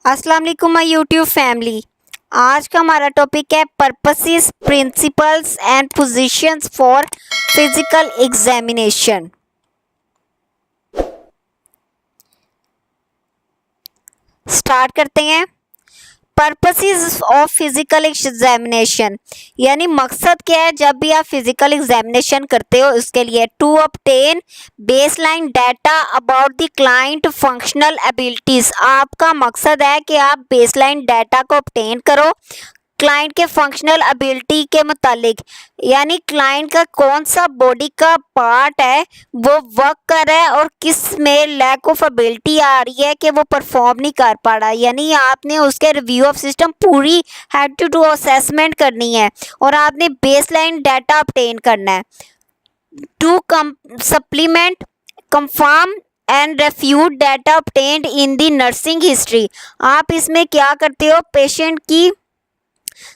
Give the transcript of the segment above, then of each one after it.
अस्सलाम वालेकुम my YouTube family. आज का हमारा टॉपिक है purposes, principles and positions for physical examination. Start करते हैं। पर्पसेस ऑफ फिजिकल एग्जामिनेशन यानी मकसद क्या है जब भी आप फिजिकल एग्जामिनेशन करते हो उसके लिए to obtain baseline data about the client functional abilities. आपका मकसद है कि आप बेसलाइन डाटा को ऑब्टेन करो क्लाइंट के फंक्शनल एबिलिटी के मुतालिक, यानी क्लाइंट का कौन सा बॉडी का पार्ट है वो वर्क कर रहा है और किस में लैक ऑफ एबिलिटी आ रही है कि वो परफॉर्म नहीं कर पा रहा। यानी आपने उसके रिव्यू ऑफ सिस्टम पूरी हेड टू टू असेसमेंट करनी है और आपने बेसलाइन डाटा ऑब्टेन करना है to supplement confirm and refute data obtained in the nursing history. आप इसमें क्या करते हो, पेशेंट की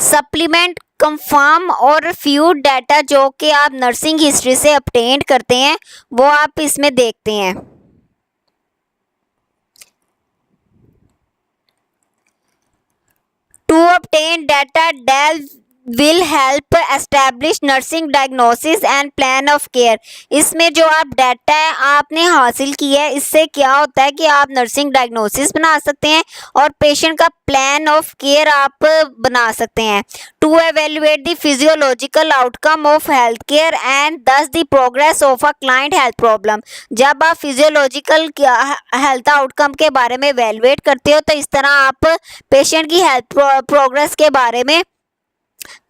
सप्लीमेंट कंफर्म और रिफ्यूट डाटा जो कि आप नर्सिंग हिस्ट्री से ऑब्टेन करते हैं वो आप इसमें देखते हैं। To obtain data that will help establish nursing diagnosis and plan of care. इसमें जो आप डाटा है आपने हासिल किया है इससे क्या होता है कि आप नर्सिंग डायग्नोसिस बना सकते हैं और पेशेंट का प्लान ऑफ केयर आप बना सकते हैं। To evaluate the physiological outcome of health care and this the progress of a client health problem. जब आप फिजियोलॉजिकल हेल्थ आउटकम के बारे में एवेल्युएट करते हो तो इस तरह आप पेशेंट की हेल्थ प्रोग्रेस के बारे में,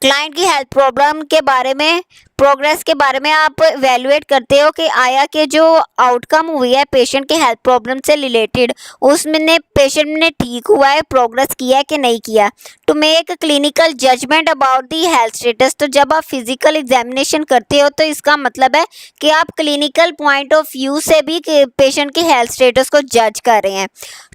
क्लाइंट की हेल्थ प्रॉब्लम के बारे में, प्रोग्रेस के बारे में आप एवेल्युएट करते हो कि आया कि जो आउटकम हुई है पेशेंट के हेल्थ प्रॉब्लम से रिलेटेड उसमें पेशेंट ने ठीक हुआ है, प्रोग्रेस किया है कि नहीं किया। To make clinical judgment about the health status. तो जब आप फिजिकल एग्जामिनेशन करते हो तो इसका मतलब है कि आप क्लिनिकल पॉइंट ऑफ व्यू से भी पेशेंट के हेल्थ स्टेटस को जज कर रहे हैं।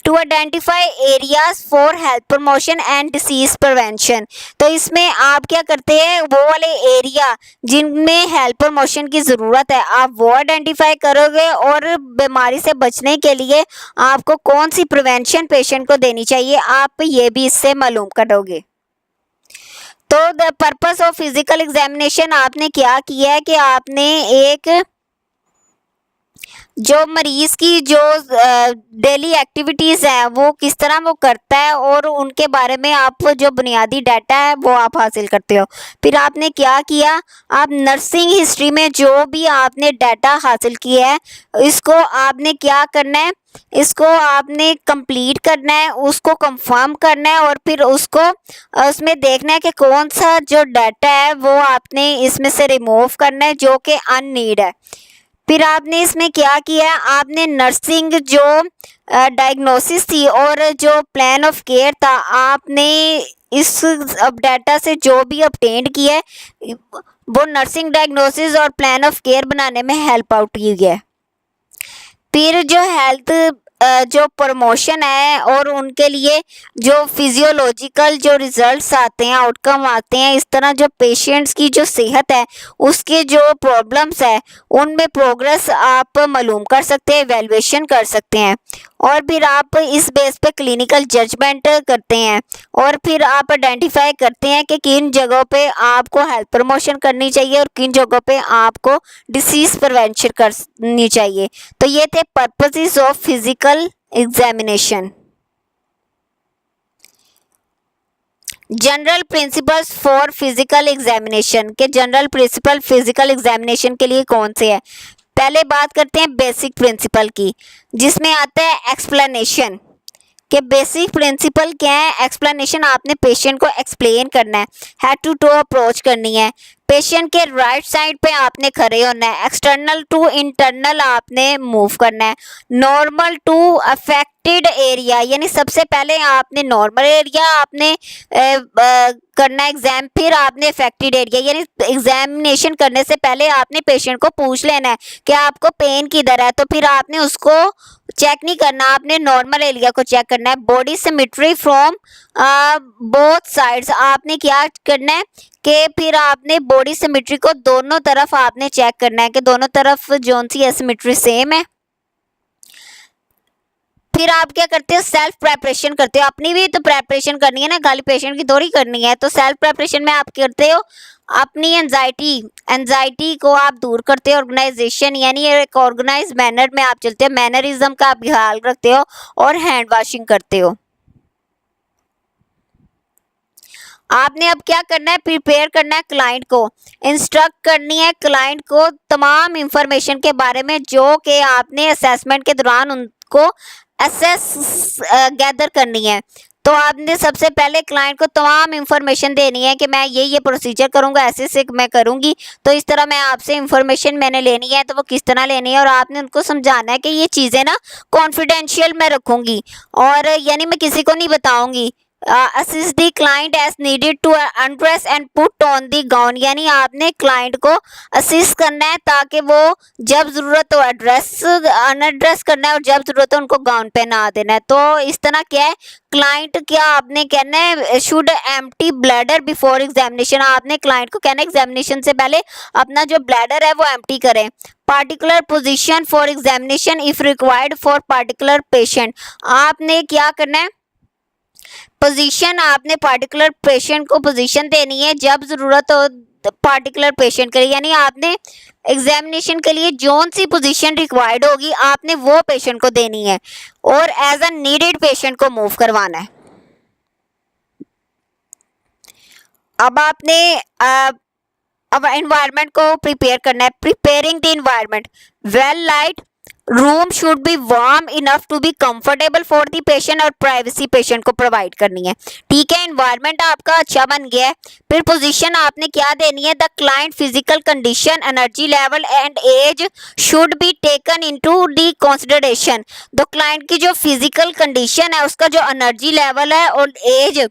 To identify areas for health promotion and disease prevention. तो इसमें आप क्या करते हैं, वो वाले एरिया जिनमें हेल्थ प्रमोशन की ज़रूरत है आप वो आइडेंटिफाई करोगे और बीमारी से बचने के लिए आपको कौन सी प्रिवेंशन पेशेंट को देनी चाहिए आप ये भी इससे मालूम करोगे। तो the purpose of physical examination आपने क्या किया है कि आपने एक जो मरीज की जो डेली एक्टिविटीज़ हैं वो किस तरह वो करता है और उनके बारे में आप जो बुनियादी डाटा है वो आप हासिल करते हो। फिर आपने क्या किया, आप नर्सिंग हिस्ट्री में जो भी आपने डाटा हासिल किया है इसको आपने क्या करना है, इसको आपने कंप्लीट करना है, उसको कंफर्म करना है और फिर उसको उसमें देखना है कि कौन सा जो डाटा है वो आपने इसमें से रिमूव करना है जो कि अननीड है। फिर आपने इसमें क्या किया, आपने नर्सिंग जो डायग्नोसिस थी और जो प्लान ऑफ केयर था आपने इस डाटा से जो भी ऑब्टेन्ड किया है वो नर्सिंग डायग्नोसिस और प्लान ऑफ केयर बनाने में हेल्प आउट की है। फिर जो हेल्थ जो प्रमोशन है और उनके लिए जो फिजियोलॉजिकल जो रिजल्ट्स आते हैं, आउटकम आते हैं, इस तरह जो पेशेंट्स की जो सेहत है उसके जो प्रॉब्लम्स है उनमें प्रोग्रेस आप मालूम कर सकते हैं, एवेल्युएशन कर सकते हैं और फिर आप इस बेस पे क्लिनिकल जजमेंट करते हैं और फिर आप आइडेंटिफाई करते हैं कि किन जगहों पे आपको हेल्थ प्रमोशन करनी चाहिए और किन जगहों पे आपको डिसीज प्रिवेंशन करनी चाहिए। तो ये थे purposes of physical examination. General principles for physical examination के जनरल प्रिंसिपल फिजिकल एग्जामिनेशन के लिए कौन से है। पहले बात करते हैं बेसिक प्रिंसिपल की जिसमें आता है एक्सप्लेनेशन के बेसिक प्रिंसिपल क्या है। एक्सप्लेनेशन आपने पेशेंट को एक्सप्लेन करना है, हेड टू टू अप्रोच करनी है, पेशेंट के राइट साइड पे आपने खड़े होना है, एक्सटर्नल टू इंटरनल आपने मूव करना है, नॉर्मल टू अफेक्टेड एरिया यानी सबसे पहले आपने नॉर्मल एरिया आपने करना एग्जाम, फिर आपने अफेक्टेड एरिया यानी एग्जामिनेशन करने से पहले आपने पेशेंट को पूछ लेना है कि आपको पेन किधर है, तो फिर आपने उसको चेक नहीं करना, आपने नॉर्मल एरिया को चेक करना है। Body symmetry from both sides आपने क्या करना है कि फिर आपने बॉडी सिमेट्री को दोनों तरफ आपने चेक करना है कि दोनों तरफ जोन सी सिमेट्री सेम है। फिर आप क्या करते हो, सेल्फ प्रेपरेशन करते हो। अपनी भी तो प्रेपरेशन करनी है ना, खाली पेशेंट की थोड़ी करनी है। तो सेल्फ प्रेपरेशन में आप करते हो अपनी एंजाइटी को आप दूर करते हो। ऑर्गेनाइजेशन यानी एक ऑर्गेनाइज मैनर में आप चलते हो, मैनरिज्म का आप ख्याल रखते हो और हैंड वॉशिंग करते हो। आपने अब क्या करना है, प्रिपेयर करना है क्लाइंट को, इंस्ट्रक्ट करनी है क्लाइंट को तमाम इंफॉर्मेशन के बारे में जो कि आपने असेसमेंट के दौरान उनको असेस गैदर करनी है। तो आपने सबसे पहले क्लाइंट को तमाम इंफॉर्मेशन देनी है कि मैं ये प्रोसीजर करूँगा, ऐसे से मैं करूँगी, तो इस तरह मैं आपसे इंफॉर्मेशन मैंने लेनी है, तो वो किस तरह लेनी है। और आपने उनको समझाना है कि ये चीज़ें ना कॉन्फिडेंशियल मैं रखूँगी और यानी मैं किसी को नहीं बताऊँगी। assist the client as needed to undress and put on the gown, यानी आपने क्लाइंट को असिस्ट करना है ताकि वो जब ज़रूरत हो अनड्रेस करना है और जब ज़रूरत हो उनको गाउन पहना देना है। तो इस तरह क्या है, क्लाइंट क्या आपने कहना है, should empty bladder before examination. आपने क्लाइंट को कहना है एग्जामिनेशन से पहले अपना जो ब्लैडर है वो एम्प्टी करें। Particular position for examination if required for particular patient. आपने क्या करना है, पोजीशन आपने पार्टिकुलर पेशेंट को पोजीशन देनी है जब ज़रूरत हो पार्टिकुलर पेशेंट के लिए, यानी आपने एग्जामिनेशन के लिए जोन सी पोजीशन रिक्वायर्ड होगी आपने वो पेशेंट को देनी है और एज अ नीडेड पेशेंट को मूव करवाना है। अब आपने अब एनवायरनमेंट को प्रिपेयर करना है, preparing the environment, well light room should be warm enough to be comfortable for the patient और प्राइवेसी पेशेंट को प्रोवाइड करनी है। ठीक है, एनवायरनमेंट आपका अच्छा बन गया है। फिर पोजीशन आपने क्या देनी है, the client physical condition, energy level and age should be taken into the consideration. तो क्लाइंट की जो फिजिकल कंडीशन है, उसका जो एनर्जी लेवल है और एज,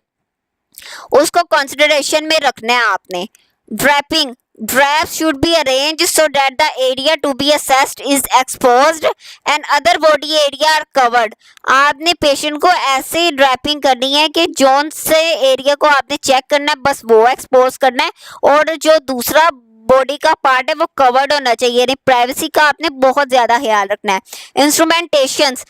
उसको कंसिडरेशन में रखना है आपने। Draping, Drapes should be arranged so that the area to be assessed is exposed and other body area are covered। आपने पेशेंट को ऐसे ड्रैपिंग करनी है कि जोन से एरिया को आपने चेक करना है, बस वो एक्सपोज करना है और जो दूसरा बॉडी का पार्ट है वो कवर्ड होना चाहिए, यानी प्राइवेसी का आपने बहुत ज़्यादा ख्याल रखना है। इंस्ट्रूमेंटेशंस,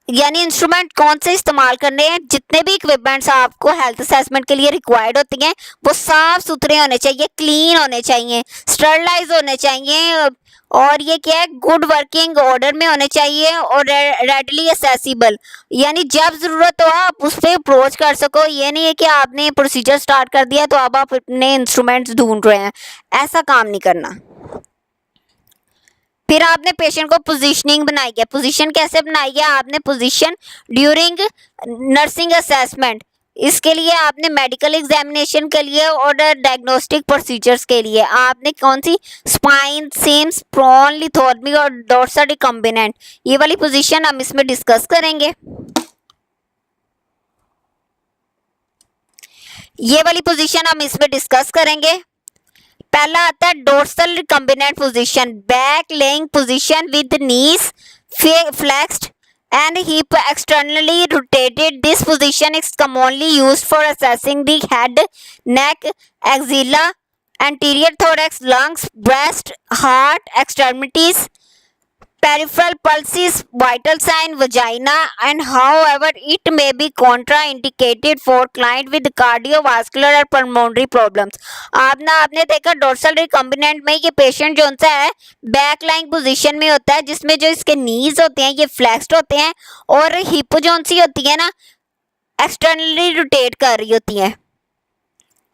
यानी इंस्ट्रूमेंट कौन से इस्तेमाल करने हैं, जितने भी इक्विपमेंट्स आपको हेल्थ असेसमेंट के लिए रिक्वायर्ड होती हैं वो साफ सुथरे होने चाहिए, क्लीन होने चाहिए, स्टरलाइज होने चाहिए और ये क्या है, गुड वर्किंग ऑर्डर में होने चाहिए और रेडली असेसिबल, यानी जब ज़रूरत हो आप उस पर अप्रोच कर सको। ये नहीं है कि आपने प्रोसीजर स्टार्ट कर दिया तो अब आप अपने इंस्ट्रूमेंट्स ढूंढ रहे हैं, ऐसा काम नहीं करना। फिर आपने पेशेंट को पोजीशनिंग बनाई है। पोजीशन कैसे बनाई है, आपने पोजीशन ड्यूरिंग नर्सिंग असेसमेंट, इसके लिए आपने मेडिकल एग्जामिनेशन के लिए और डायग्नोस्टिक प्रोसीजर्स के लिए आपने कौन सी, स्पाइन, सिम्स, प्रोन, लिथोटमी और डोर्सल रिकम्बिनेंट, ये वाली पोजीशन हम इसमें डिस्कस करेंगे। ये वाली पोजीशन हम इसमें डिस्कस करेंगे। पहला आता है dorsal recombinant position, back laying position with knees flexed and hip externally rotated. This position is commonly used for assessing the head, neck, axilla, anterior thorax, lungs, breast, heart, extremities, peripheral pulses, vital sign, vagina, and however it may be contraindicated for client with cardiovascular or pulmonary problems। आपने देखा dorsal recombinant में ये patient जो सा है back lying position में होता है, जिसमें जो इसके नीज होते हैं ये फ्लेक्स्ड होते हैं और हिप जो सी होती है ना एक्सटर्नली रोटेट कर रही होती है।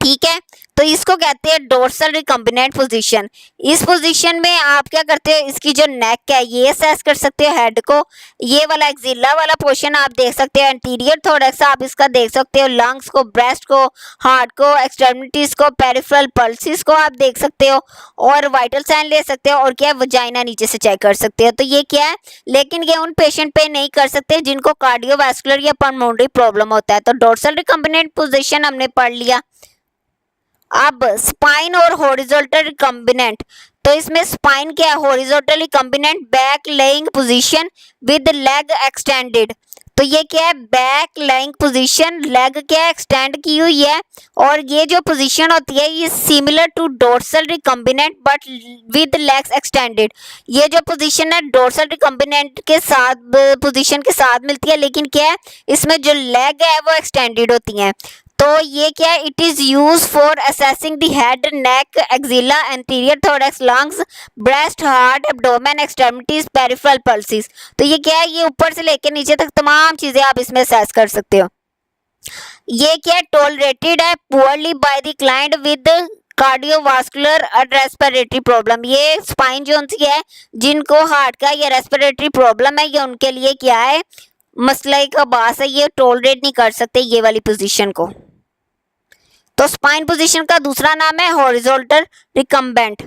ठीक है, तो इसको कहते हैं डोर्सल रिकम्बिनेंट पोजीशन। इस पोजीशन में आप क्या करते हो, इसकी जो नेक है ये असेस कर सकते हो, हेड को, ये वाला एक्सिला वाला पोर्शन आप देख सकते हो, एंटीरियर थोरैक्स आप इसका देख सकते हो, लंग्स को, ब्रेस्ट को, हार्ट को, एक्सट्रीमिटीज को, पेरिफेरल पल्सेस को आप देख सकते हो और वाइटल साइन ले सकते हो और क्या वजाइना नीचे से चेक कर सकते हो। तो ये क्या है, लेकिन ये उन पेशेंट पे नहीं कर सकते जिनको कार्डियोवैस्कुलर या पल्मोनरी प्रॉब्लम होता है। तो डोर्सल रिकम्बिनेंट पोजीशन हमने पढ़ लिया। अब स्पाइन और हॉरिजॉन्टल रिकम्बिनेंट, तो इसमें स्पाइन क्या है, horizontal recombinant back laying position with leg extended. तो ये क्या है, बैक लाइंग पोजीशन, लेग क्या है, एक्सटेंड की हुई है, और ये जो पोजीशन होती है ये similar to dorsal recumbent but with legs extended. ये जो पोजीशन है डोर्सल रिकम्बिनेंट के साथ पोजीशन के साथ मिलती है, लेकिन क्या है इसमें जो लेग है वो एक्सटेंडेड होती हैं। तो ये क्या है, it is use for assessing the head, neck, axilla, anterior thorax, lungs, breast, heart, abdomen, extremities, peripheral pulses. तो ये क्या है, ये ऊपर से लेकर नीचे तक तमाम चीज़ें आप इसमें असेस कर सकते हो। ये क्या है, टॉलरेटेड है poorly by the client with cardiovascular और रेस्पिरेटरी प्रॉब्लम। ये स्पाइन जो उनकी है जिनको हार्ट का या रेस्पिरेटरी प्रॉब्लम है, ये उनके लिए क्या है, मसला का बास है, ये टॉलरेट नहीं कर सकते ये वाली पोजीशन को। तो स्पाइन पोजीशन का दूसरा नाम है हॉरिजॉन्टल रिकम्बेंट।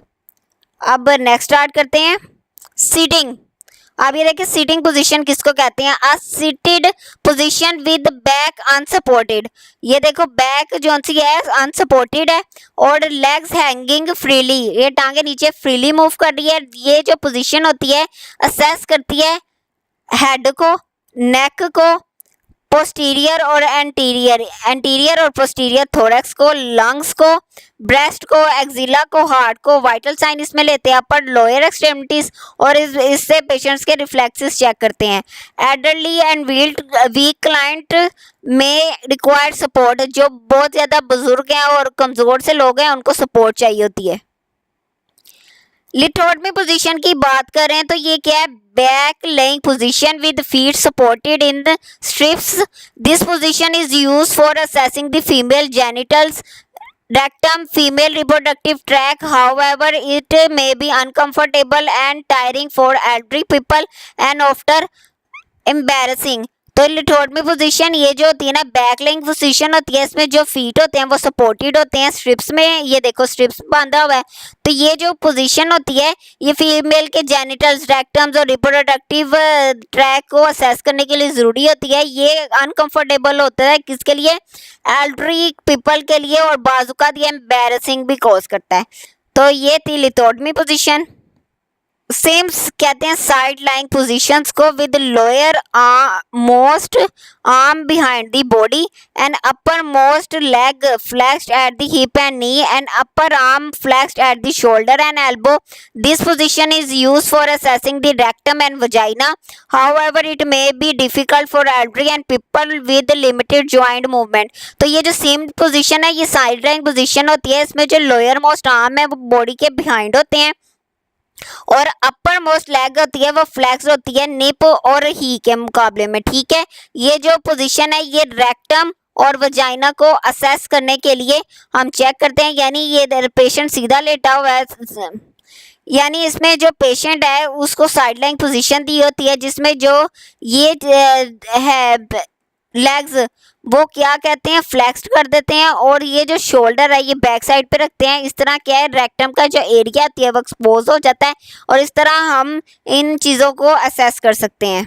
अब नेक्स्ट स्टार्ट करते हैं, सीटिंग। अब ये देखिए सीटिंग पोजीशन किसको कहते हैं, a seated position with back unsupported. ये देखो बैक जो सी है अनसपोर्टेड है और लेग्स हैंगिंग फ्रीली, ये टांगे नीचे फ्रीली मूव कर रही है। ये जो पोजीशन होती है असेस करती है हेड को, नेक को, पोस्टीरियर और एंटीरियर और पोस्टीरियर थोरैक्स को, लंग्स को, ब्रेस्ट को, एक्सिला को, हार्ट को। वाइटल साइन इसमें लेते हैं अपर लोअर एक्सट्रीमिटीज और इससे पेशेंट्स के रिफ्लेक्सेस चेक करते हैं। एल्डरली एंड वीक क्लाइंट में रिक्वायर्ड सपोर्ट, जो बहुत ज़्यादा बुजुर्ग हैं और कमज़ोर से लोग हैं उनको सपोर्ट चाहिए होती है। लिथोटमी पोजीशन की बात करें तो ये क्या है, back laying position with feet supported in the strips. This position is used for assessing the female genitals, rectum, female reproductive tract. However, it may be uncomfortable and tiring for elderly people and often embarrassing. तो लिथोटमी position ये जो होती है ना back laying position होती है, इसमें जो फीट होते हैं वो सपोर्टेड होते हैं स्ट्रिप्स में। ये देखो स्ट्रिप्स बांधा हुआ है। तो ये जो पोजीशन होती है ये फीमेल के जेनिटल्स, रेक्टम्स और रिप्रोडक्टिव ट्रैक को असेस करने के लिए ज़रूरी होती है। ये अनकंफर्टेबल होता है किसके लिए, एल्डरी पीपल के लिए, और बाजुकात ये एम्बैरेसिंग भी कॉज करता है। तो ये थी लिथोटमी पोजीशन। सेम कहते हैं साइड लाइंग पोजीशंस को, with lower most arm behind the body and upper most leg flexed at the hip and knee and upper arm flexed at the shoulder and elbow. This position is used for assessing the rectum and vagina. However it may be difficult for elderly and people with limited joint movement. तो ये जो same position है ये side lying position होती है, इसमें जो lower most arm है वो बॉडी के बिहाइंड होते हैं और अपर मोस्ट लेग होती है वो फ्लेक्स होती है निप और ही के मुकाबले में। ठीक है, ये जो पोजीशन है ये रेक्टम और वजाइना को असेस करने के लिए हम चेक करते हैं। यानी ये पेशेंट सीधा लेटा हुआ है, यानी इसमें जो पेशेंट है उसको साइड लाइन पोजीशन दी होती है जिसमें जो ये है लेग्स वो क्या कहते हैं फ्लेक्स्ड कर देते हैं और ये जो शोल्डर है ये बैक साइड पे रखते हैं। इस तरह क्या है रेक्टम का जो एरिया होती है वो एक्सपोज हो जाता है और इस तरह हम इन चीज़ों को असेस कर सकते हैं।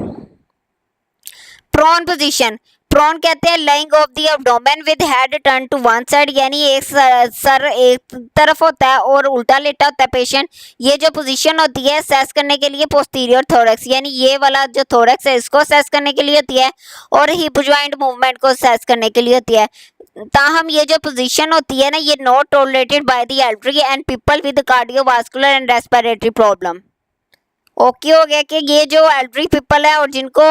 प्रोन पोजीशन, प्रोन कहते हैं lying of the abdomen with head turn to one side, यानी एक सर एक तरफ होता है और उल्टा लेटा होता है पेशेंट। ये जो पोजीशन होती है असेस करने के लिए पोस्टीरियर थोरैक्स, यानी ये वाला जो थोरैक्स है इसको असेस करने के लिए होती है और हिप जॉइंट मूवमेंट को असेस करने के लिए होती है। ताहम ये जो पोजीशन होती है ना ये not tolerated by the elderly and people with cardiovascular and respiratory problem. Okay हो गया कि ये जो एल्डरी पीपल है और जिनको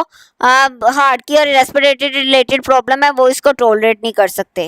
हार्ट की और रेस्पिरेटरी रिलेटेड प्रॉब्लम है वो इसको टॉलरेट नहीं कर सकते।